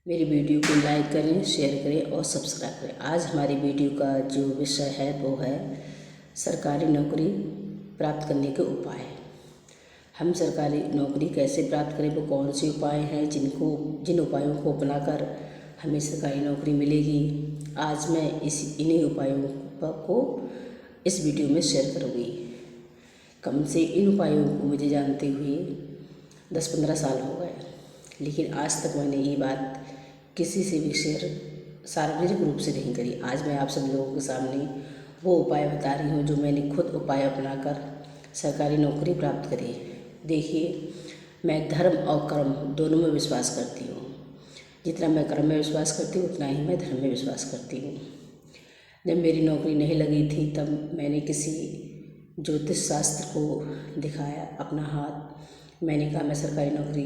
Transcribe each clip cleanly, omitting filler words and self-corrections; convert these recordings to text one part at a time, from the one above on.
मेरी वीडियो को लाइक करें, शेयर करें और सब्सक्राइब करें। आज हमारी वीडियो का जो विषय है वो है सरकारी नौकरी प्राप्त करने के उपाय। हम सरकारी नौकरी कैसे प्राप्त करें, वो कौन से उपाय हैं जिन उपायों को अपनाकर हमें सरकारी नौकरी मिलेगी। आज मैं इन्हीं उपायों को इस वीडियो में शेयर करूँगी। कम से इन उपायों को मुझे जानते हुए 10-15 साल हो गए, लेकिन आज तक मैंने ये बात किसी से भी शेयर सार्वजनिक रूप से नहीं करी। आज मैं आप सब लोगों के सामने वो उपाय बता रही हूँ जो मैंने खुद उपाय अपनाकर सरकारी नौकरी प्राप्त करी। देखिए, मैं धर्म और कर्म दोनों में विश्वास करती हूँ। जितना मैं कर्म में विश्वास करती हूँ उतना ही मैं धर्म में विश्वास करती हूँ। जब मेरी नौकरी नहीं लगी थी तब मैंने किसी ज्योतिष शास्त्र को दिखाया अपना हाथ। मैंने कहा मैं सरकारी नौकरी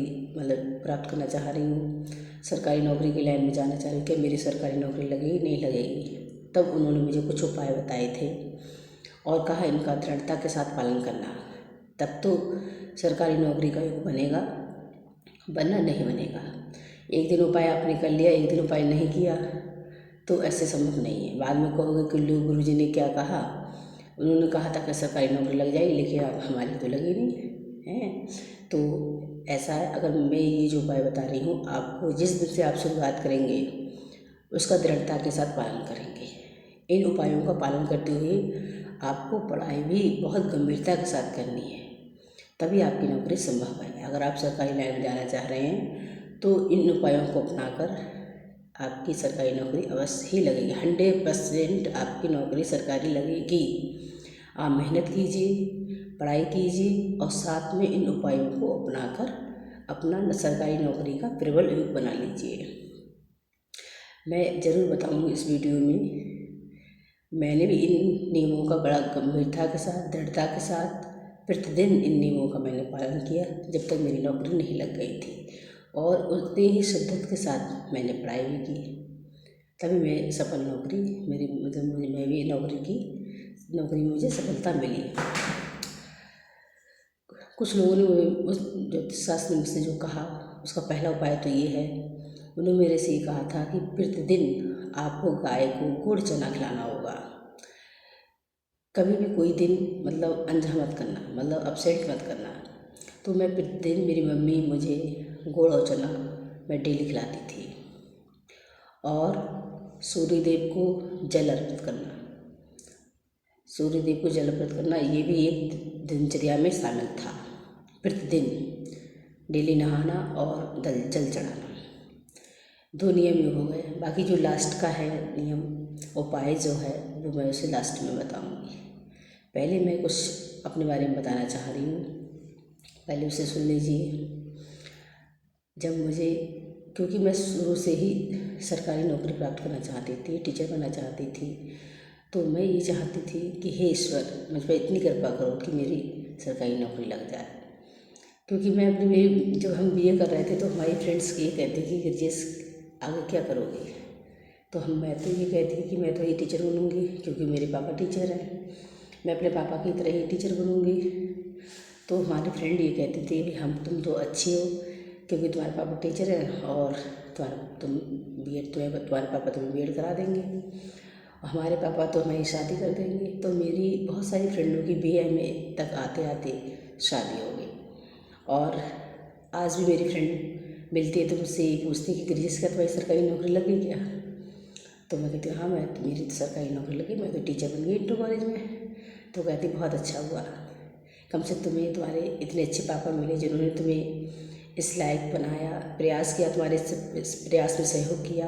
प्राप्त करना चाह रही हूँ, सरकारी नौकरी की लाइन में जाना चाह रही हूँ, क्या मेरी सरकारी नौकरी लगेगी नहीं लगेगी। तब उन्होंने मुझे कुछ उपाय बताए थे और कहा इनका दृढ़ता के साथ पालन करना, तब तो सरकारी नौकरी का योग बनेगा, वरना नहीं बनेगा। एक दिन उपाय आपने कर लिया, एक दिन उपाय नहीं किया तो ऐसे संभव नहीं है। बाद में कहोगे कि गुरु जी ने क्या कहा, उन्होंने कहा था कि सरकारी नौकरी लग जाएगी, लेकिन अब हमारी तो लगी नहीं है। तो ऐसा है, अगर मैं ये जो उपाय बता रही हूँ आपको, जिस दिन से आप शुरुआत करेंगे उसका दृढ़ता के साथ पालन करेंगे। इन उपायों का पालन करते हुए आपको पढ़ाई भी बहुत गंभीरता के साथ करनी है, तभी आपकी नौकरी संभव है। अगर आप सरकारी लाइन में जाना चाह रहे हैं तो इन उपायों को अपनाकर आपकी सरकारी नौकरी अवश्य ही लगेगी। 100% आपकी नौकरी सरकारी लगेगी। आप मेहनत कीजिए, पढ़ाई कीजिए और साथ में इन उपायों को अपनाकर अपना सरकारी नौकरी का प्रबल योग बना लीजिए। मैं ज़रूर बताऊंगी इस वीडियो में, मैंने भी इन नियमों का बड़ा गंभीरता के साथ, दृढ़ता के साथ प्रतिदिन इन नियमों का मैंने पालन किया जब तक मेरी नौकरी नहीं लग गई थी, और उतनी ही शिद्दत के साथ मैंने पढ़ाई भी की, तभी मैं सफल नौकरी मैं भी नौकरी में मुझे सफलता मिली। कुछ लोगों ने उस ज्योतिष शास्त्र में मुझसे जो कहा उसका पहला उपाय तो ये है, उन्होंने मेरे से ये कहा था कि प्रतिदिन आपको गाय को गुड़ चना खिलाना होगा। कभी भी कोई दिन अनजा मत करना, अपसेट मत करना। तो मैं प्रतिदिन, मेरी मम्मी मुझे गुड़ और चना मैं डेली खिलाती थी। और सूर्यदेव को जल अर्पित करना, सूर्यदेव को जल अर्पित करना ये भी एक दिनचर्या में शामिल था। प्रतिदिन डेली नहाना और जल चढ़ाना, 2 नियम ये हो गए। बाकी जो लास्ट का है नियम, उपाय जो है वो मैं उसे लास्ट में बताऊंगी। पहले मैं कुछ अपने बारे में बताना चाह रही हूँ, पहले उसे सुन लीजिए। क्योंकि मैं शुरू से ही सरकारी नौकरी प्राप्त करना चाहती थी, टीचर बनना चाहती थी, तो मैं ये चाहती थी कि हे ईश्वर, मुझ पर इतनी कृपा करो कि मेरी सरकारी नौकरी लग जाए। क्योंकि जब हम BA कर रहे थे तो हमारी फ्रेंड्स ये कहती कि गिरजेश आगे क्या करोगी, तो मैं तो ये कहती कि मैं तो ये टीचर बनूँगी, क्योंकि मेरे पापा टीचर हैं, मैं अपने पापा की तरह ही टीचर बनूँगी। तो हमारी फ्रेंड ये कहती थी कि तुम तो अच्छी हो, क्योंकि तुम्हारे पापा टीचर हैं और तुम्हारे पापा तुम्हें BEd करा देंगे और हमारे पापा तो हमारी शादी कर देंगे। तो मेरी बहुत सारी फ्रेंडों की BA में तक आते आते शादी हो गई। और आज भी मेरी फ्रेंड मिलती है तो मुझसे ये पूछती है कि गिरजेश क्या तुम्हारी सरकारी नौकरी लग गई क्या। तो मैं कहती हूँ हाँ, मेरी तो सरकारी नौकरी लगी, मैं तो टीचर बन गई इंटर कॉलेज में। तो कहती बहुत अच्छा हुआ, कम से तुम्हें तुम्हारे इतने अच्छे पापा मिले जिन्होंने तुम्हें इस लायक बनाया, प्रयास किया, तुम्हारे इस प्रयास में सहयोग किया,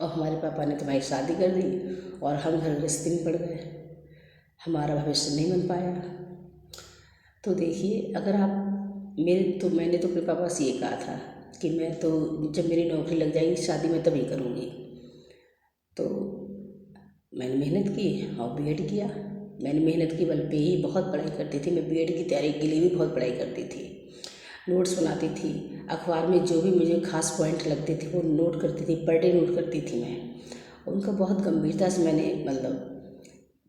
और हमारे पापा ने तुम्हारी शादी कर दी और हम घर गृहस्थी में पड़ गए, हमारा भविष्य नहीं बन पाया। तो देखिए, मैंने तो अपने पापा से ये कहा था कि मैं तो जब मेरी नौकरी लग जाएगी शादी मैं तभी करूँगी। तो मैंने मेहनत की और BEd किया। मैंने मेहनत की बल पे ही बहुत पढ़ाई करती थी। मैं BEd की तैयारी के लिए भी बहुत पढ़ाई करती थी, नोट्स बनाती थी, अखबार में जो भी मुझे खास पॉइंट लगते थे वो नोट करती थी, पर डे नोट करती थी मैं। उनका बहुत गंभीरता से मैंने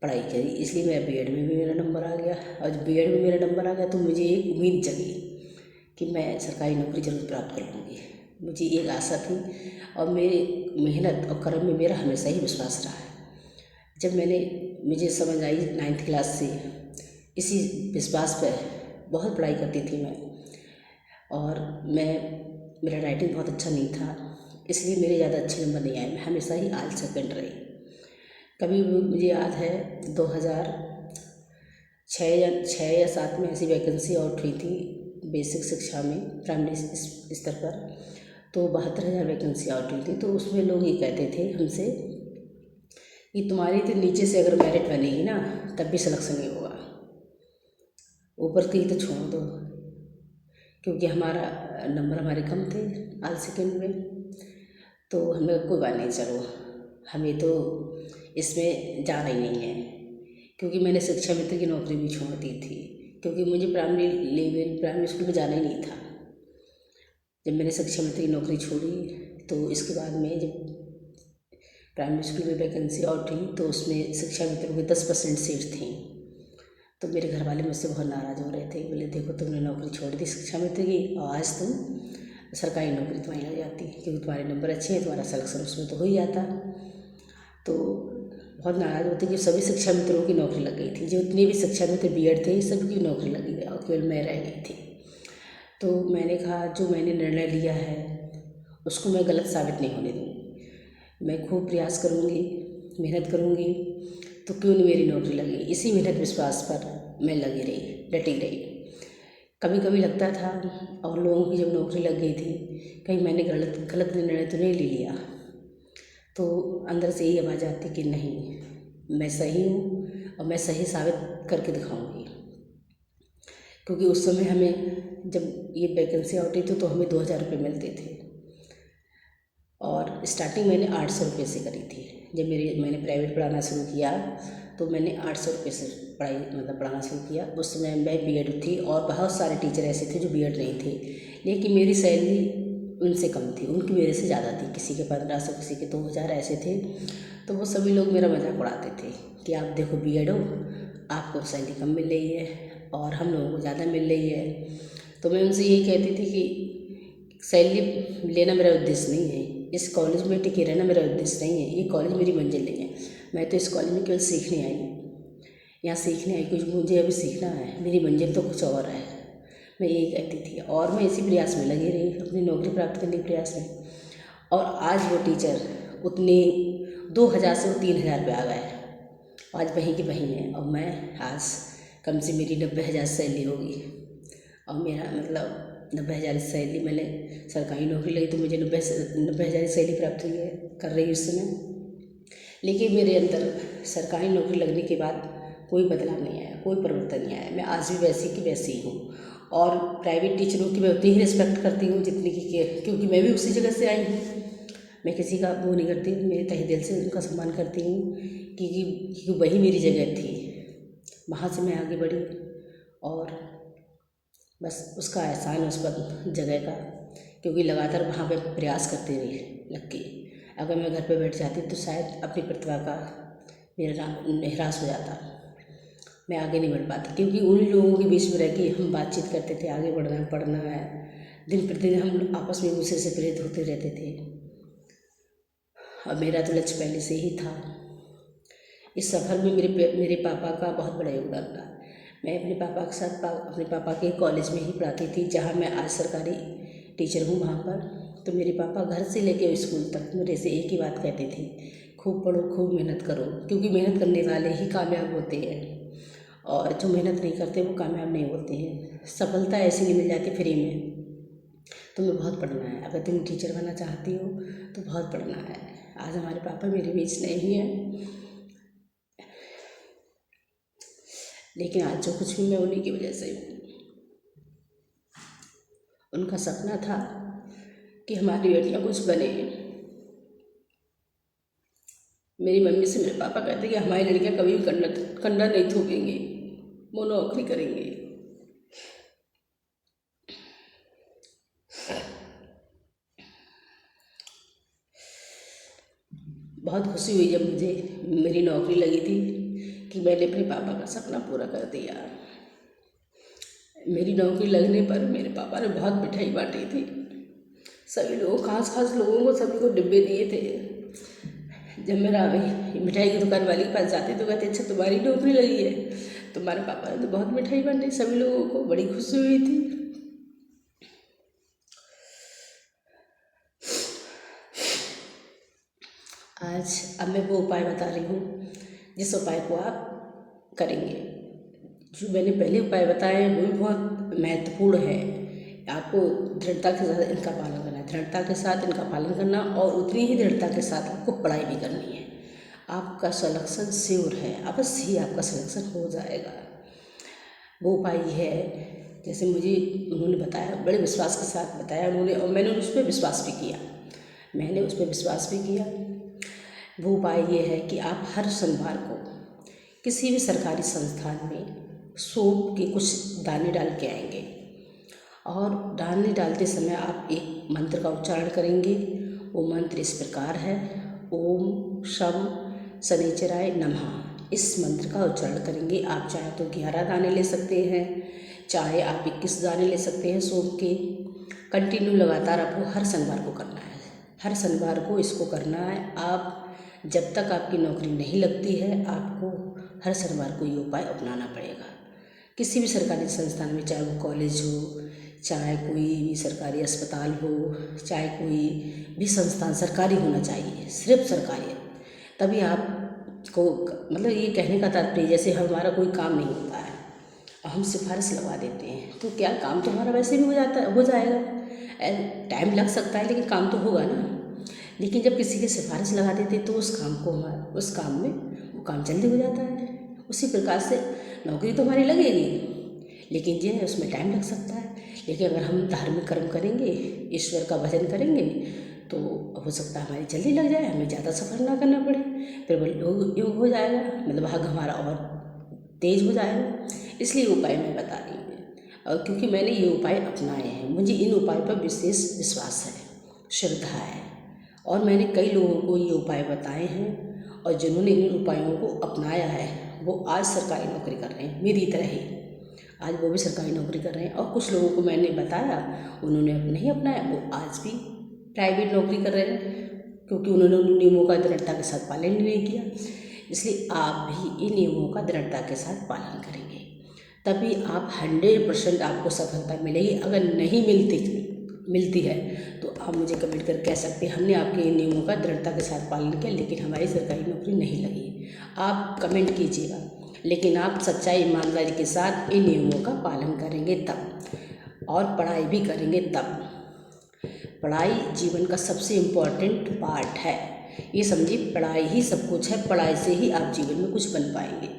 पढ़ाई करी, इसलिए मेरा BEd में भी मेरा नंबर आ गया। और जब BEd में मेरा नंबर आ गया तो मुझे एक उम्मीद जगी कि मैं सरकारी नौकरी जरूर प्राप्त कर लूँगी। मुझे एक आशा थी और मेरी मेहनत और कर्म में मेरा हमेशा ही विश्वास रहा है। जब मुझे समझ आई 9th क्लास से, इसी विश्वास पर बहुत पढ़ाई करती थी मैं। और मेरा राइटिंग बहुत अच्छा नहीं था, इसलिए मेरे ज़्यादा अच्छे नंबर नहीं आए। मैं हमेशा ही ऑल सेकंड रही। कभी भी मुझे याद है 2006 या 7 में ऐसी वैकेंसी आउट हुई थी बेसिक शिक्षा में, प्राइमरी स्तर पर, तो 72,000 वैकेंसी आउट हुई थी। तो उसमें लोग ये कहते थे हमसे कि तुम्हारी तो नीचे से अगर मेरिट बनेगी ना तब भी सिलेक्शन नहीं होगा, ऊपर की तो छोड़ दो। क्योंकि हमारा नंबर हमारे कम थे ऑल सेकंड में, तो हमें कोई बात नहीं, चलो हमें तो इसमें जाना ही नहीं है। क्योंकि मैंने शिक्षा मित्र की नौकरी भी छोड़ दी थी, क्योंकि मुझे प्राइमरी स्कूल में जाना ही नहीं था। जब मैंने शिक्षा मित्र की नौकरी छोड़ी तो इसके बाद में जब प्राइमरी स्कूल में वैकेंसी आउट हुई तो उसमें शिक्षा मित्रों की 10% सीट थी। तो मेरे घर वाले मुझसे बहुत नाराज़ हो रहे थे। बोले देखो तुमने नौकरी छोड़ दी शिक्षा मित्र की और आज तुम सरकारी नौकरी तुम्हारी लग जाती, क्योंकि तुम्हारे नंबर अच्छे हैं, तुम्हारा सिलेक्शन उसमें तो हो ही जाता। तो बहुत नाराज़ होते कि सभी शिक्षा मित्रों की नौकरी लग गई थी। जितने भी शिक्षा मित्र बीएड थे सबकी नौकरी लगी गई और केवल मैं रह गई थी। तो मैंने कहा जो मैंने निर्णय लिया है उसको मैं गलत साबित नहीं होने दूँगी। मैं खूब प्रयास करूँगी, मेहनत करूँगी, तो क्यों नहीं मेरी नौकरी लगी। इसी मेहनत विश्वास पर मैं लगी रही, डटी रही। कभी कभी लगता था और लोगों की जब नौकरी लग गई थी कहीं मैंने गलत निर्णय तो नहीं ले लिया, तो अंदर से यही आवाज़ आती कि नहीं मैं सही हूँ और मैं सही साबित करके दिखाऊंगी। क्योंकि उस समय हमें जब ये वैकेंसी आउट हुई तो हमें 2,000 रुपये मिलते थे और स्टार्टिंग मैंने 800 रुपये से करी थी। जब मैंने प्राइवेट पढ़ाना शुरू किया तो मैंने 800 रुपये से पढ़ाना शुरू किया। उस समय मैं बीएड थी और बहुत सारे टीचर ऐसे थे जो बीएड नहीं थे, लेकिन मेरी सैलरी उनसे कम थी, उनकी मेरे से ज़्यादा थी। किसी के 1,500, किसी के 2,000 ऐसे थे। तो वो सभी लोग मेरा मजाक उड़ाते थे कि आप देखो बीएड हो, आपको सैलरी कम मिल रही है और हम लोगों को ज़्यादा मिल रही है। तो मैं उनसे यही कहती थी कि सैलरी लेना मेरा उद्देश्य नहीं है, इस कॉलेज में टिके रहना मेरा उद्देश्य नहीं है, ये कॉलेज मेरी मंजिल नहीं है। मैं तो इस कॉलेज में केवल सीखने आई हूँ, यहाँ सीखने आई, कुछ मुझे अभी सीखना है, मेरी मंजिल तो कुछ और है। मैं यही कहती थी और मैं इसी प्रयास में लगी रही, अपनी नौकरी प्राप्त करने के प्रयास में। और आज वो टीचर उतने 2,000 से वो 3,000 पे आ गए, आज वहीं की वहीं है। और मैं आज कम से मेरी 90,000 सैलरी होगी और मेरा 90,000 सैलरी, मैंने सरकारी नौकरी लगी तो मुझे 90,000 सैलरी प्राप्त हुई है, कर रही उस समय। लेकिन मेरे अंदर सरकारी नौकरी लगने के बाद कोई बदलाव नहीं आया, कोई परिवर्तन नहीं आया। मैं आज भी वैसी की वैसी ही हूँ और प्राइवेट टीचरों की मैं उतनी ही रिस्पेक्ट करती हूँ जितनी की क्योंकि मैं भी उसी जगह से आई हूँ। मैं किसी का वो नहीं करती, मेरे तहे दिल से उनका सम्मान करती हूँ क्योंकि वही मेरी जगह थी, वहाँ से मैं आगे बढ़ी और बस उसका एहसान है उस पर जगह का, क्योंकि लगातार वहाँ पे प्रयास करते रही लग के। अगर मैं घर पे बैठ जाती तो शायद अपनी प्रतिभा का मेरा निराश हो जाता, मैं आगे नहीं बढ़ पाती। क्योंकि उन लोगों के बीच में रह के हम बातचीत करते थे, आगे बढ़ना है, पढ़ना है, दिन प्रतिदिन हम आपस में एक दूसरे से प्रेरित होते रहते थे। और मेरा तो लक्ष्य पहले से ही था। इस सफ़र में मेरे पापा का बहुत बड़ा योगदान रहा। मैं अपने पापा के साथ अपने पापा के कॉलेज में ही पढ़ाती थी जहाँ मैं आज सरकारी टीचर हूँ वहाँ पर। तो मेरे पापा घर से लेके स्कूल तक मेरे से एक ही बात कहते थे, खूब पढ़ो, खूब मेहनत करो, क्योंकि मेहनत करने वाले ही कामयाब होते हैं और जो मेहनत नहीं करते वो कामयाब नहीं होते हैं। सफलता ऐसी नहीं मिल जाती फ्री में। तुम्हें बहुत पढ़ना है, अगर तुम टीचर बनना चाहती हो तो बहुत पढ़ना है। आज हमारे पापा मेरे बीच नहीं हैं, लेकिन आज जो कुछ भी मैं उन्हीं की वजह से हूँ। उनका सपना था कि हमारी बेटियाँ कुछ बने। मेरी मम्मी से मेरे पापा कहते कि हमारी लड़कियाँ कभी भी कंधा नहीं थूकेंगी, वो नौकरी करेंगी। बहुत खुशी हुई जब मुझे मेरी नौकरी लगी थी कि मैंने अपने पापा का सपना पूरा कर दिया। मेरी नौकरी लगने पर मेरे पापा ने बहुत मिठाई बांटी थी, सभी लोगों खास खास लोगों को सभी को डिब्बे दिए थे। जब मेरा मिठाई की दुकान वाली के पास जाते तो कहते अच्छा तुम्हारी नौकरी लगी है, तुम्हारे पापा ने तो बहुत मिठाई बनाई। सभी लोगों को बड़ी खुशी हुई थी। आज अब मैं वो उपाय बता रही हूँ जिस उपाय को आप करेंगे। जो मैंने पहले उपाय बताए वो भी बहुत महत्वपूर्ण है। आपको दृढ़ता के साथ इनका पालन करना है, दृढ़ता के साथ इनका पालन करना, और उतनी ही दृढ़ता के साथ आपको पढ़ाई भी करनी है। आपका सिलेक्शन श्योर है, अवश्य ही आपका सिलेक्शन हो जाएगा। वो उपाय है, जैसे मुझे उन्होंने बताया, बड़े विश्वास के साथ बताया उन्होंने, और मैंने उस पर विश्वास भी किया। वो उपाय ये है कि आप हर शनिवार को किसी भी सरकारी संस्थान में सौंफ के कुछ दाने डाल के आएंगे, और दाने डालते समय आप एक मंत्र का उच्चारण करेंगे। वो मंत्र इस प्रकार है, ओम शम शनिचराय नमः। इस मंत्र का उच्चारण करेंगे। आप चाहे तो 11 दाने ले सकते हैं, चाहे आप 21 दाने ले सकते हैं सौंफ के। कंटिन्यू लगातार आपको हर शनिवार को करना है, हर शनिवार को इसको करना है। आप जब तक आपकी नौकरी नहीं लगती है, आपको हर शनिवार को ये उपाय अपनाना पड़ेगा। किसी भी सरकारी संस्थान में, चाहे वो कॉलेज हो, चाहे कोई भी सरकारी अस्पताल हो, चाहे कोई भी संस्थान सरकारी होना चाहिए, सिर्फ सरकारी, तभी आपको, मतलब ये कहने का तात्पर्य जैसे हमारा कोई काम नहीं होता है और हम सिफारिश लगवा देते हैं, तो क्या काम तो हमारा वैसे भी हो जाएगा। टाइम लग सकता है लेकिन काम तो होगा ना। लेकिन जब किसी की सिफारिश लगा देते तो उस काम में वो काम जल्दी हो जाता है। उसी प्रकार से नौकरी तो हमारी लगेगी, लेकिन ये है उसमें टाइम लग सकता है। लेकिन अगर हम धार्मिक कर्म करेंगे, ईश्वर का भजन करेंगे, तो हो सकता है हमारी जल्दी लग जाए, हमें ज़्यादा सफ़र ना करना पड़े, फिर वो योग हो जाएगा, मतलब भाग हमारा और तेज हो जाएगा। इसलिए उपाय मैं बता रही हूँ, और क्योंकि मैंने ये उपाय अपनाए हैं, मुझे इन उपाय पर विशेष विश्वास है, श्रद्धा है, और मैंने कई लोगों को ये उपाय बताए हैं, और जिन्होंने इन उपायों को अपनाया है वो आज सरकारी नौकरी कर रहे हैं, मेरी तरह ही आज वो भी सरकारी नौकरी कर रहे हैं। और कुछ लोगों को मैंने बताया, उन्होंने नहीं अपनाया, वो आज भी प्राइवेट नौकरी कर रहे हैं, क्योंकि उन्होंने उन नियमों का दृढ़ता के साथ पालन नहीं किया। इसलिए आप भी इन नियमों का दृढ़ता के साथ पालन करेंगे, तभी आप 100% आपको सफलता मिलेगी। अगर नहीं मिलती है तो आप मुझे कमेंट कर कह सकते हैं हमने आपके इन नियमों का दृढ़ता के साथ पालन किया लेकिन हमारी सरकारी नौकरी नहीं लगी। आप कमेंट कीजिएगा, लेकिन आप सच्चाई ईमानदारी के साथ इन नियमों का पालन करेंगे तब, और पढ़ाई भी करेंगे तब। पढ़ाई जीवन का सबसे इम्पोर्टेंट पार्ट है, ये समझिए, पढ़ाई ही सब कुछ है, पढ़ाई से ही आप जीवन में कुछ बन पाएंगे।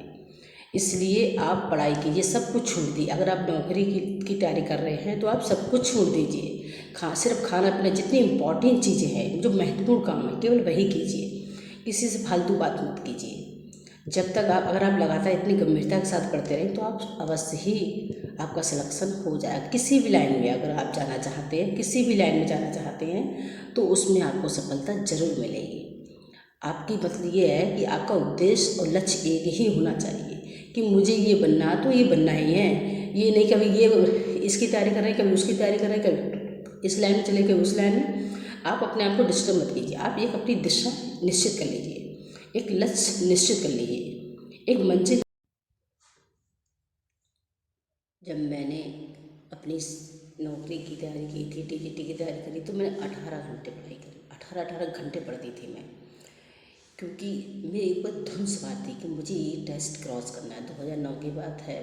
इसलिए आप पढ़ाई कीजिए, सब कुछ छोड़ दीजिए। अगर आप नौकरी की तैयारी कर रहे हैं तो आप सब कुछ छोड़ दीजिए। सिर्फ खाना पीना, जितनी इम्पॉर्टेंट चीज़ें हैं, जो महत्वपूर्ण काम है, केवल वही कीजिए। किसी से फालतू बात मत कीजिए। जब तक अगर आप लगातार इतनी गंभीरता के साथ पढ़ते रहें तो आप अवश्य ही आपका सिलेक्शन हो जाएगा। किसी भी लाइन में अगर आप जाना चाहते हैं, किसी भी लाइन में जाना चाहते हैं, तो उसमें आपको सफलता जरूर मिलेगी। आपकी मतलब ये है कि आपका उद्देश्य और लक्ष्य एक ही होना चाहिए कि मुझे ये बनना, तो ये बनना ही है। ये नहीं कभी ये इसकी तैयारी कर रहे हैं, कभी उसकी तैयारी कर रहे हैं, कभी इस लाइन में चले, कभी उस लाइन में। आप अपने आप को डिस्टर्ब मत कीजिए। आप एक अपनी दिशा निश्चित कर लीजिए, एक लक्ष्य निश्चित कर लीजिए, एक मंजिल। जब मैंने अपनी नौकरी की तैयारी की थी, टीजीटी की तैयारी करी, तो मैंने 18 घंटे पढ़ाई करी, 18 घंटे पढ़ती थी मैं, क्योंकि मेरे ऊपर धुन सवार थी कि मुझे ये टेस्ट क्रॉस करना है। 2009 की बात है,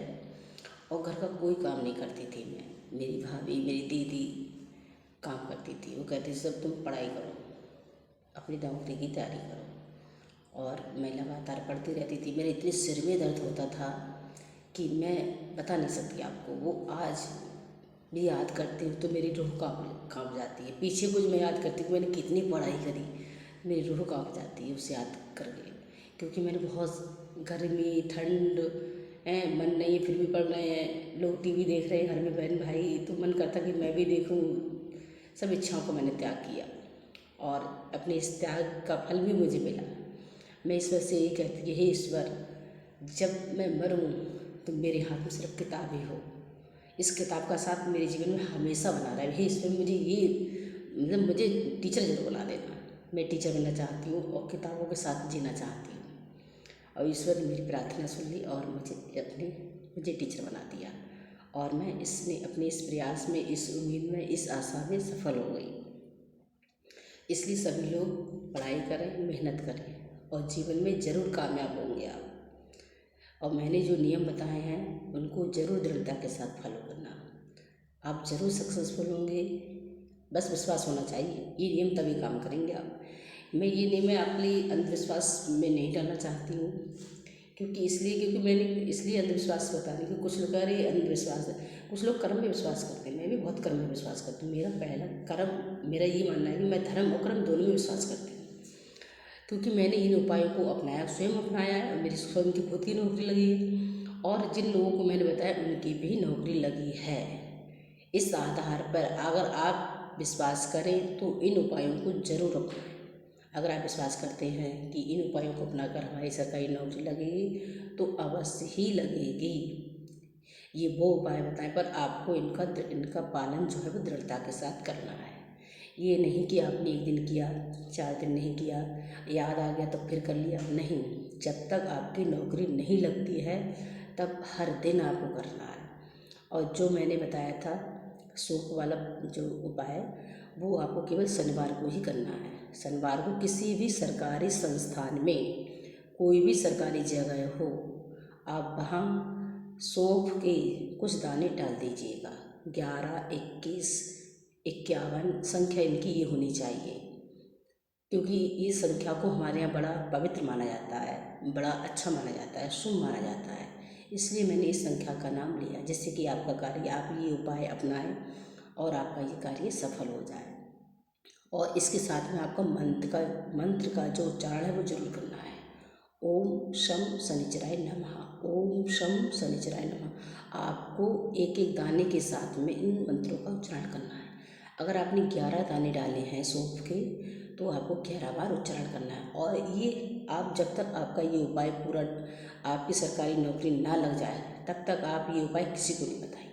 और घर का कोई काम नहीं करती थी मैं। मेरी भाभी, मेरी दीदी काम करती थी। वो कहती थी सब तुम पढ़ाई करो, अपनी नौकरी की तैयारी करो, और मैं लगातार पढ़ती रहती थी। मेरे इतने सिर में दर्द होता था कि मैं बता नहीं सकती आपको। वो आज भी याद करती हूँ तो मेरी रूह कांप जाती है। पीछे कुछ मैं याद करती हूँ मैंने कितनी पढ़ाई करी, मेरी रूह कांप जाती है उसे याद करके, क्योंकि मैंने बहुत गर्मी ठंड मन नहीं है फिर भी पढ़ रहे हैं, लोग टीवी देख रहे हैं घर में बहन भाई, तो मन करता कि मैं भी देखूं। सब इच्छाओं को मैंने त्याग किया, और अपने इस त्याग का फल भी मुझे मिला। मैं ईश्वर से यही कहती कि हे ईश्वर, जब मैं मरूं तो मेरे हाथ में सिर्फ किताब ही हो, इस किताब का साथ मेरे जीवन में हमेशा बना रहा है। हे ईश्वर, मुझे ये मतलब मुझे टीचर जरूर बना देना। मैं टीचर बनना चाहती हूँ और किताबों के साथ जीना चाहती हूँ। और ईश्वर ने मेरी प्रार्थना सुन ली और मुझे टीचर बना दिया। और मैं अपने इस प्रयास में, इस उम्मीद में, इस आशा में सफल हो गई। इसलिए सभी लोग पढ़ाई करें, मेहनत करें और जीवन में ज़रूर कामयाब होंगे आप। और मैंने जो नियम बताए हैं उनको ज़रूर दृढ़ता के साथ फॉलो करना। आप ज़रूर सक्सेसफुल होंगे, बस विश्वास होना चाहिए। ये नियम तभी काम करेंगे आप। मैं अपनी अंधविश्वास में नहीं डालना चाहती हूँ, क्योंकि मैंने इसलिए अंधविश्वास बता रही कि कुछ लोग कह रहे अंधविश्वास है, कुछ लोग कर्म में विश्वास करते हैं। मैं भी बहुत कर्म में विश्वास करती हूँ। मेरा ये मानना है कि मैं धर्म और कर्म दोनों में विश्वास करती हूँ, क्योंकि मैंने इन उपायों को स्वयं अपनाया है और मेरी स्वयं की खुद की नौकरी लगी है और जिन लोगों को मैंने बताया उनकी भी नौकरी लगी है। इस आधार पर अगर आप विश्वास करें तो इन उपायों को जरूर अपनाएं। अगर आप विश्वास करते हैं कि इन उपायों को अपनाकर हमारी सरकारी नौकरी लगेगी तो अवश्य ही लगेगी। ये वो उपाय बताएं, पर आपको इनका पालन जो है वो दृढ़ता के साथ करना है। ये नहीं कि आपने एक दिन किया, 4 दिन नहीं किया, याद आ गया तो फिर कर लिया, नहीं। जब तक आपकी नौकरी नहीं लगती है तब हर दिन आपको करना है। और जो मैंने बताया था शौक वाला जो उपाय, वो आपको केवल शनिवार को ही करना है। शनिवार को किसी भी सरकारी संस्थान में, कोई भी सरकारी जगह हो, आप वहाँ सौंफ के कुछ दाने डाल दीजिएगा। 11, 21, 51 संख्या इनकी ये होनी चाहिए, क्योंकि ये संख्या को हमारे यहाँ बड़ा पवित्र माना जाता है, बड़ा अच्छा माना जाता है, शुभ माना जाता है। इसलिए मैंने इस संख्या का नाम लिया, जिससे कि आपका कार्य, आप ये उपाय अपनाएं और आपका ये कार्य सफल हो जाए। और इसके साथ में आपका मंत्र का जो उच्चारण है वो जरूर करना है। ओम शम शनिचराय नमः, ओम शम शनिचराय नमः। आपको एक एक दाने के साथ में इन मंत्रों का उच्चारण करना है। अगर आपने 11 दाने डाले हैं सौंफ के तो आपको 11 बार उच्चारण करना है। और ये आप जब तक आपका ये उपाय पूरा, आपकी सरकारी नौकरी ना लग जाए तब तक आप ये उपाय किसी को नहीं बताएंगे।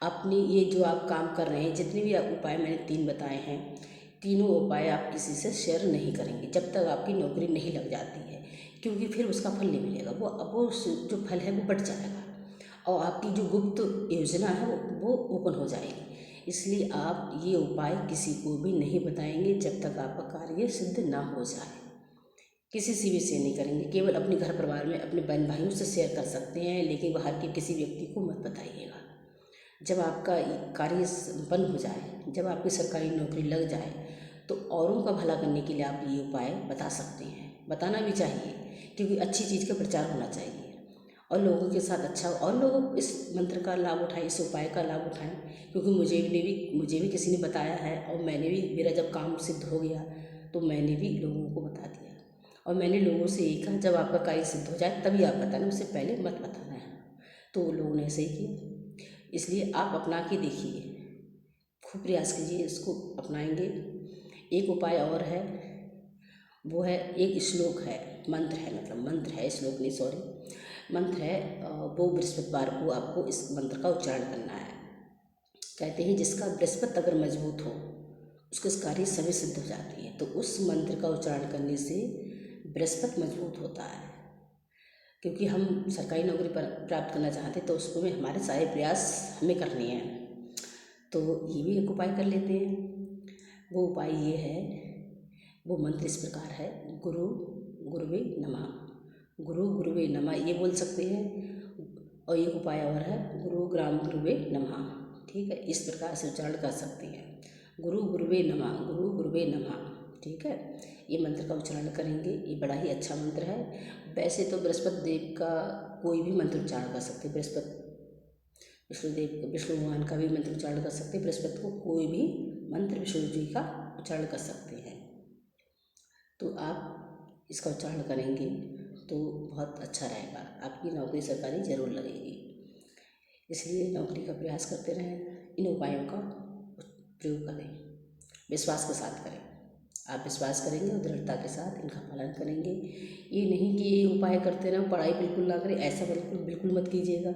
अपनी ये जो आप काम कर रहे हैं, जितने भी उपाय मैंने 3 बताए हैं, तीनों उपाय आप किसी से शेयर नहीं करेंगे जब तक आपकी नौकरी नहीं लग जाती है, क्योंकि फिर उसका फल नहीं मिलेगा। वो जो फल है वो बढ़ जाएगा और आपकी जो गुप्त योजना है वो ओपन हो जाएगी। इसलिए आप ये उपाय किसी को भी नहीं बताएंगे जब तक आपका कार्य सिद्ध ना हो जाए। किसी से भी शेयर नहीं करेंगे, केवल अपने घर परिवार में अपने बहन भाइयों से शेयर कर सकते हैं, लेकिन बाहर के किसी व्यक्ति को मत बताइएगा। जब आपका कार्य संपन्न हो जाए, जब आपकी सरकारी नौकरी लग जाए, तो औरों का भला करने के लिए आप ये उपाय बता सकते हैं, बताना भी चाहिए, क्योंकि अच्छी चीज़ का प्रचार होना चाहिए और लोगों के साथ अच्छा, और लोग इस मंत्र का लाभ उठाएं, इस उपाय का लाभ उठाएं। क्योंकि मुझे भी किसी ने बताया है और मैंने भी, मेरा जब काम सिद्ध हो गया तो मैंने भी लोगों को बता दिया। और मैंने लोगों से यही कहा, जब आपका कार्य सिद्ध हो जाए तभी आप बताना, उससे पहले मत बताना है। तो लोगों ने ऐसे ही किया। इसलिए आप अपना के देखिए, खूब प्रयास कीजिए, इसको अपनाएंगे। एक उपाय और है, वो है, एक श्लोक है, मंत्र है, श्लोक नहीं, सॉरी, मंत्र है। वो बृहस्पतिवार को आपको इस मंत्र का उच्चारण करना है। कहते हैं जिसका बृहस्पति अगर मजबूत हो उसके कार्य सभी सिद्ध हो जाती है। तो उस मंत्र का उच्चारण करने से बृहस्पति मजबूत होता है, क्योंकि हम सरकारी नौकरी प्राप्त करना चाहते तो उसको में हमारे सारे प्रयास हमें करने हैं। तो ये भी एक उपाय कर लेते हैं। वो उपाय ये है, वो मंत्र इस प्रकार है, गुरु गुरुवे नमः, गुरु गुरुवे नमः, ये बोल सकते हैं। और एक उपाय और है, गुरु ग्राम गुरुवे नमः। ठीक है, इस प्रकार से उच्चारण कर सकते हैं, गुरु गुरुवे नमः, गुरु गुरुवे नमः। ठीक है, ये मंत्र का उच्चारण करेंगे, ये बड़ा ही अच्छा मंत्र है। वैसे तो बृहस्पति देव का कोई भी मंत्र उच्चारण कर सकते हैं, विष्णु भगवान का भी मंत्र उच्चारण कर सकते हैं, बृहस्पति को कोई भी मंत्र विष्णु जी का उच्चारण कर सकते हैं। तो आप इसका उच्चारण करेंगे तो बहुत अच्छा रहेगा, आपकी नौकरी सरकारी ज़रूर लगेगी। इसलिए नौकरी का प्रयास करते रहें, इन उपायों का प्रयोग करें, विश्वास के साथ करें। आप विश्वास करेंगे और दृढ़ता के साथ इनका पालन करेंगे। ये नहीं कि ये उपाय करते रहें, पढ़ाई बिल्कुल ना करें, ऐसा बिल्कुल मत कीजिएगा,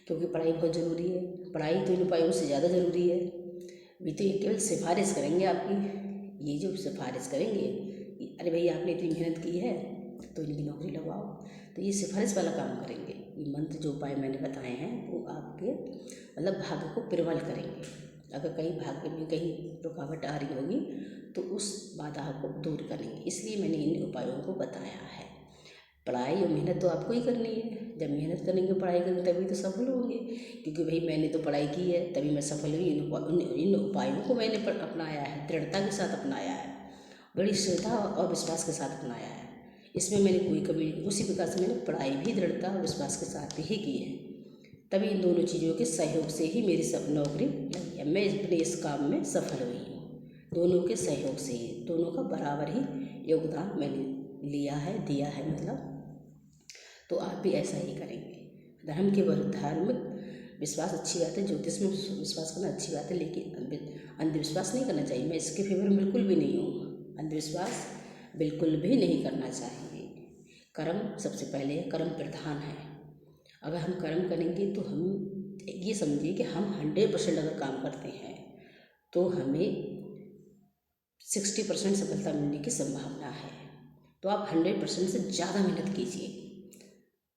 क्योंकि पढ़ाई बहुत ज़रूरी है। पढ़ाई तो इन उपायों से ज़्यादा ज़रूरी है। अभी तो ये केवल सिफारिश करेंगे आपकी, ये जो सिफारिश करेंगे, अरे भाई आपने इतनी मेहनत की है तो इनकी नौकरी लगवाओ, तो ये सिफारिश वाला काम करेंगे। ये मंत्र जो उपाय मैंने बताए हैं वो आपके मतलब भाग्य को प्रबल करेंगे। अगर कहीं भाग्य में कहीं रुकावट आ रही होगी तो उस बाधा को दूर करेंगे, इसलिए मैंने इन उपायों को बताया है। पढ़ाई और मेहनत तो आपको ही करनी है, जब मेहनत करेंगे पढ़ाई करेंगे तभी तो सफल होंगे, क्योंकि भाई मैंने तो पढ़ाई की है तभी मैं सफल हुई। इन उपायों को मैंने अपनाया है, दृढ़ता के साथ अपनाया है, बड़ी श्रद्धा और विश्वास के साथ अपनाया है, इसमें मैंने कोई कमी नहीं। उसी प्रकार से मैंने पढ़ाई भी दृढ़ता और विश्वास के साथ ही की है, तभी इन दोनों चीज़ों के सहयोग से ही मेरी सब नौकरी लगी है, मैं अपने इस काम में सफल हुई हूँ। दोनों के सहयोग से ही, दोनों का बराबर ही योगदान मैंने लिया है, दिया है मतलब। तो आप भी ऐसा ही करेंगे। धर्म के धार्मिक विश्वास अच्छी बात है, ज्योतिष में विश्वास करना अच्छी बात है, लेकिन अंधविश्वास नहीं करना चाहिए। मैं इसके फेवर में बिल्कुल भी नहीं हूँ, अंधविश्वास बिल्कुल भी नहीं करना चाहिए। कर्म सबसे पहले, कर्म प्रधान है। अगर हम कर्म करेंगे तो हम ये समझिए कि हम 100% अगर काम करते हैं तो हमें 60% सफलता मिलने की संभावना है। तो आप 100% से ज़्यादा मेहनत कीजिए,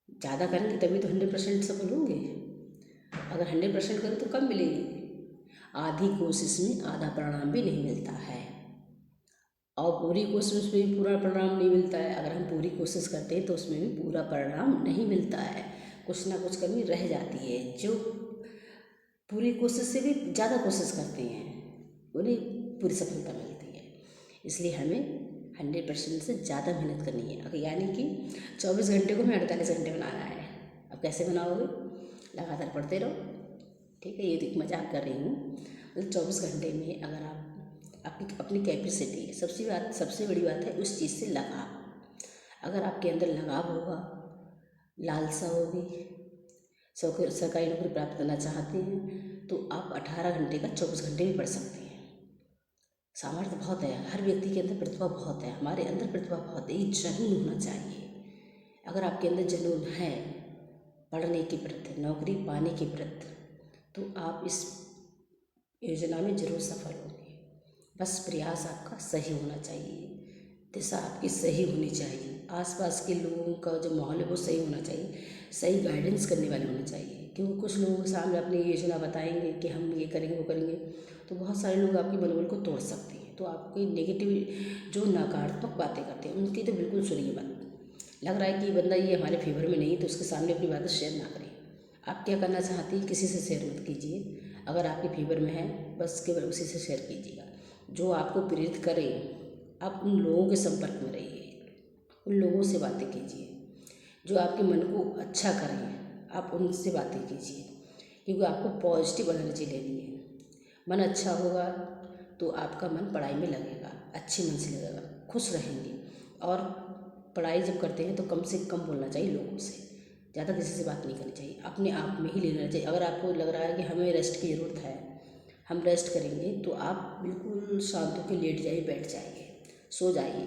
ज़्यादा करेंगे तभी तो 100% सफल होंगे। अगर 100% करें तो कम मिलेगी। आधी कोशिश में आधा परिणाम भी नहीं मिलता है, और पूरी कोशिश में भी पूरा परिणाम नहीं मिलता है। अगर हम पूरी कोशिश करते हैं तो उसमें भी पूरा परिणाम नहीं मिलता है, कुछ ना कुछ कमी रह जाती है। जो पूरी कोशिश से भी ज़्यादा कोशिश करते हैं उन्हें पूरी सफलता मिलती है। इसलिए हमें 100% से ज़्यादा मेहनत करनी है। अगर यानी कि 24 घंटे को हमें 48 घंटे बनाना है। अब कैसे बनाओगे? लगातार पढ़ते रहो, ठीक है। ये तो एक मजाक कर रही हूँ। मतलब 24 घंटे में अगर आप अपनी कैपेसिटी, सबसे बड़ी बात है उस चीज़ से लगाव। अगर आपके अंदर लगाव होगा, लालसा होगी, सरकारी नौकरी प्राप्त करना चाहते हैं तो आप 18 घंटे का 24 घंटे भी पढ़ सकते हैं। सामर्थ्य बहुत है, हर व्यक्ति के अंदर प्रतिभा बहुत है, हमारे अंदर प्रतिभा बहुत है, ये जुनून होना चाहिए। अगर आपके अंदर जुनून है पढ़ने के प्रति, नौकरी पाने के प्रति, तो आप इस योजना में जरूर सफल होंगे। बस प्रयास आपका सही होना चाहिए, दिशा आपकी सही होनी चाहिए, आसपास के लोगों का जो माहौल है वो सही होना चाहिए, सही गाइडेंस करने वाले होने चाहिए। क्योंकि कुछ लोगों के सामने अपनी योजना बताएंगे कि हम ये करेंगे वो करेंगे, तो बहुत सारे लोग आपके मनोबल को तोड़ सकते हैं। तो आपकी नेगेटिव जो नकारात्मक बातें करते हैं उनकी तो बिल्कुल सुनिए मत। लग रहा है कि बंदा ये हमारे फेवर में नहीं तो उसके सामने अपनी बातें शेयर ना करें। आप क्या करना चाहती हैं किसी से शेयर मत कीजिए, अगर आपके फेवर में है बस केवल उसी से शेयर कीजिएगा। जो आपको प्रेरित करे, आप उन लोगों के संपर्क में रहिए, उन लोगों से बातें कीजिए जो आपके मन को अच्छा करें, आप उनसे बातें कीजिए, क्योंकि आपको पॉजिटिव एनर्जी लेनी है। मन अच्छा होगा तो आपका मन पढ़ाई में लगेगा, अच्छे मन से लगेगा, खुश रहेंगे। और पढ़ाई जब करते हैं तो कम से कम बोलना चाहिए लोगों से, ज़्यादा किसी से बात नहीं करनी चाहिए, अपने आप में ही लेना चाहिए। अगर आपको लग रहा है कि हमें रेस्ट की ज़रूरत है, हम रेस्ट करेंगे, तो आप बिल्कुल शांत होकर लेट जाइए, बैठ जाइए, सो जाइए।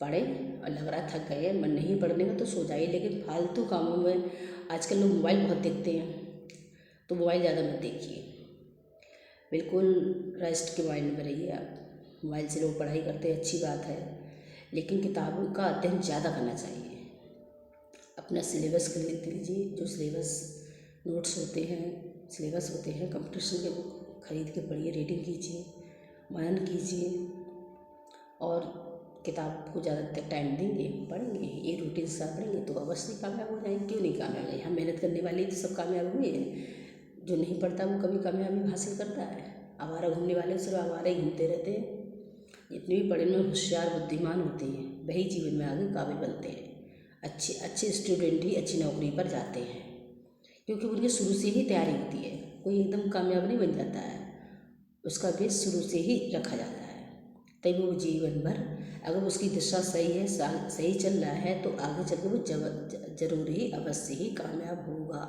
पढ़ें और लग रहा है थक गए, मन नहीं पढ़ने का तो सो जाइए, लेकिन फालतू कामों में आजकल लोग मोबाइल बहुत देखते हैं, तो मोबाइल ज़्यादा मत देखिए, बिल्कुल रेस्ट के माइंड में रहिए आप। मोबाइल से लोग पढ़ाई करते हैं, अच्छी बात है, लेकिन किताबों का अध्ययन ज़्यादा करना चाहिए। अपना सिलेबस खरीद लीजिए, जो सिलेबस नोट्स होते हैं, सिलेबस होते हैं, कंपटीशन के बुक खरीद के पढ़िए, रीडिंग कीजिए, मनन कीजिए, और किताब को ज़्यादा तक टाइम देंगे, पढ़ेंगे, एक रूटीन से पढ़ेंगे तो अवश्य कामयाब हो जाएंगे। क्यों नहीं कामयाब है? हम मेहनत करने वाले तो सब कामयाब हुए हैं, जो नहीं पढ़ता वो कभी कामयाबी हासिल करता है? आवारा घूमने वाले सिर्फ आवारा ही घूमते रहते हैं। जितने भी पढ़े में होशियार बुद्धिमान होते हैं वही जीवन में आगे काबिल बनते हैं। अच्छे स्टूडेंट ही अच्छी नौकरी पर जाते हैं, क्योंकि उनकी शुरू से ही तैयारी होती है। कोई एकदम कामयाब नहीं बन जाता है, उसका बेस शुरू से ही रखा जाता है, तभी वो जीवन भर, अगर उसकी दिशा सही है, सही चल रहा है, तो आगे चल के वो जरूर ही अवश्य ही कामयाब होगा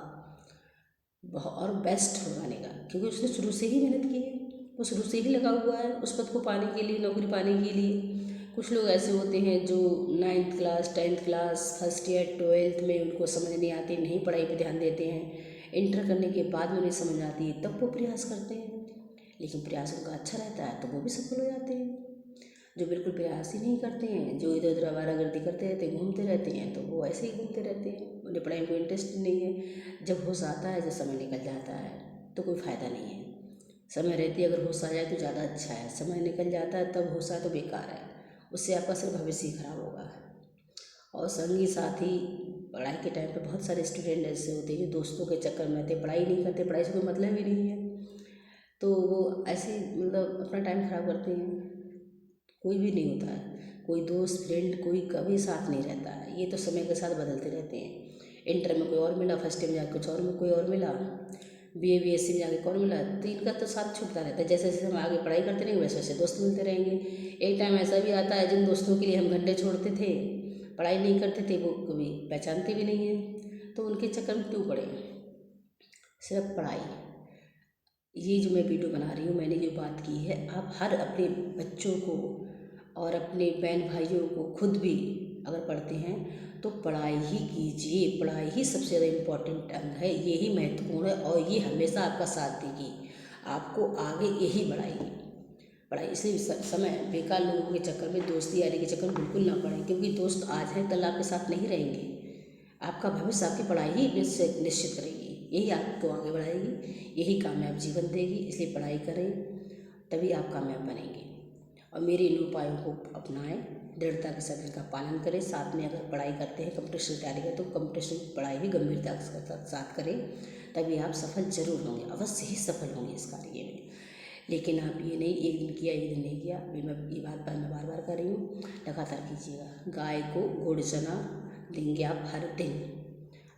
और बेस्ट हो बनेगा, क्योंकि उसने शुरू से ही मेहनत की है, वो शुरू से ही लगा हुआ है उस पद को पाने के लिए, नौकरी पाने के लिए। कुछ लोग ऐसे होते हैं जो 9th class, 10th class, first year, 12th में उनको समझ नहीं आती, नहीं पढ़ाई पर ध्यान देते हैं, इंटर करने के बाद में उन्हें समझ आती है, तब वो प्रयास करते हैं। लेकिन प्रयास उनका अच्छा रहता है तो वो भी सफल हो जाते हैं। जो बिल्कुल प्रयास ही नहीं करते हैं, जो इधर उधर आवारागर्दी करते रहते हैं, घूमते रहते हैं, तो वो ऐसे ही घूमते रहते हैं, उन्हें पढ़ाई में कोई इंटरेस्ट नहीं है। जब होश आता है, जब समय निकल जाता है तो कोई फ़ायदा नहीं है। समय रहती अगर होश आ जाए तो ज़्यादा अच्छा है, समय निकल जाता है तब होश आए तो बेकार है, उससे आपका सिर्फ भविष्य ही खराब होगा। और संगी साथी पढ़ाई के टाइम पे बहुत सारे स्टूडेंट ऐसे होते हैं जो दोस्तों के चक्कर में आते, पढ़ाई नहीं करते, पढ़ाई से कोई मतलब ही नहीं है, तो वो ऐसे मतलब अपना टाइम खराब करते हैं। कोई भी नहीं होता है, कोई दोस्त फ्रेंड कोई कभी साथ नहीं रहता है, ये तो समय के साथ बदलते रहते हैं। इंटर में कोई और मिला, फर्स्ट ईयर में जाकर कुछ और में कोई और मिला, BA BSc में जाके कौन मिला, तो इनका तो साथ छूटता रहता है। जैसे जैसे हम आगे पढ़ाई करते रहेंगे वैसे वैसे दोस्त मिलते रहेंगे। एक टाइम ऐसा भी आता है जिन दोस्तों के लिए हम घंटे छोड़ते थे, पढ़ाई नहीं करते थे, वो कभी पहचानते भी नहीं हैं, तो उनके चक्कर में क्यों पड़े। सिर्फ पढ़ाई, ये जो मैं वीडियो बना रही हूँ, मैंने जो बात की है, आप हर अपने बच्चों को और अपने बहन भाइयों को, खुद भी अगर पढ़ते हैं तो पढ़ाई ही कीजिए। पढ़ाई ही सबसे ज़्यादा इम्पोर्टेंट अंग है, यही महत्वपूर्ण है और ये हमेशा आपका साथ देगी, आपको आगे यही बढ़ाएगी। पढ़ाई इसलिए समय बेकार लोगों के चक्कर में, दोस्ती यारी के चक्कर में बिल्कुल ना पड़ें, क्योंकि दोस्त आज हैं कल आपके साथ नहीं रहेंगे। आपका भविष्य आपकी पढ़ाई ही निश्चित करेगी, यही आपको आगे बढ़ाएगी, यही कामयाब जीवन देगी। इसलिए पढ़ाई करें, तभी आप कामयाब बनेंगे। और मेरे इन उपायों को अपनाएं, दृढ़ता के साथ इनका पालन करें। साथ में अगर पढ़ाई करते हैं, कंपटीशन तैयारी करें, तो कंपटीशन पढ़ाई भी गंभीरता के साथ करें, तभी आप सफल जरूर होंगे, अवश्य ही सफल होंगे इस कार्य में। लेकिन आप ये नहीं एक दिन किया एक दिन नहीं किया, अभी मैं ये बात मैं बार बार कर रही हूँ, लगातार कीजिएगा। गाय को गुड़ चना देंगे आप हर दिन,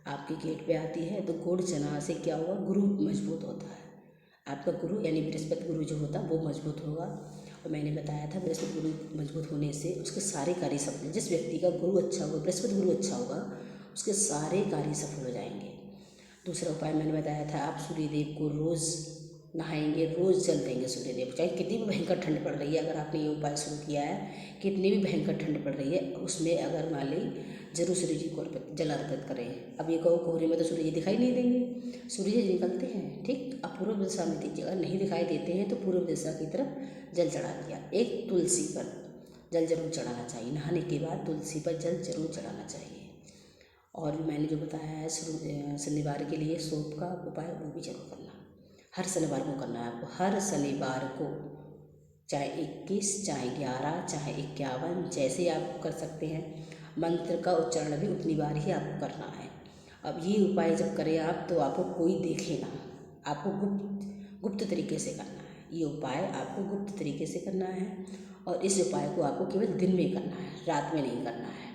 आपके गेट पे आती है तो गुड़ चना से क्या होगा, गुरु मजबूत होता है, आपका गुरु यानी बृहस्पति गुरु जो होता है वो मजबूत होगा। और मैंने बताया था बृहस्पति गुरु मजबूत होने से उसके सारे कार्य सफल, जिस व्यक्ति का गुरु अच्छा होगा, बृहस्पति गुरु अच्छा होगा, उसके सारे कार्य सफल हो जाएंगे। दूसरा उपाय मैंने बताया था, आप सूर्यदेव को रोज़ नहाएंगे, रोज़ जल देंगे सूर्यदेव, चाहे कितनी भी भयंकर ठंड पड़ रही है। अगर आपने ये उपाय शुरू किया है, कितनी भी भयंकर ठंड पड़ रही है, उसमें अगर मान ली जरूर सूर्य जी को जल अर्पित करें। अब ये कहो कोहरे में तो सूर्य जी दिखाई नहीं देंगे, सूर्य जी निकलते हैं, ठीक, अब पूर्व दिशा में दीजिएगा, नहीं दिखाई देते हैं तो पूर्व दिशा की तरफ जल चढ़ा दिया। एक तुलसी पर जल जरूर चढ़ाना चाहिए, नहाने के बाद तुलसी पर जल जरूर चढ़ाना चाहिए। और मैंने जो बताया है शनिवार के लिए सौंफ का उपाय, वो भी जरूर करना, हर शनिवार को करना है आपको, हर शनिवार को, चाहे 21 चाहे 11 चाहे 51, जैसे आप कर सकते हैं। मंत्र का उच्चारण भी उतनी बार ही आपको करना है। अब ये उपाय जब करें आप, तो आपको कोई देखे ना, आपको गुप्त तरीके से करना है। ये उपाय आपको गुप्त तरीके से करना है, और इस उपाय को आपको केवल दिन में करना है, रात में नहीं करना है।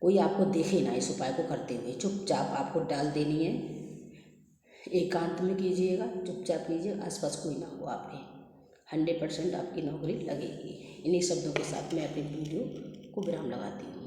कोई आपको देखे ना इस उपाय को करते हुए, चुपचाप आपको डाल देनी है, एकांत में कीजिएगा, चुपचाप कीजिए, आसपास कोई ना हो आपके, 100% आपकी नौकरी लगेगी। इन्हीं शब्दों के साथ मैं अपनी वीडियो को विराम लगाती हूँ।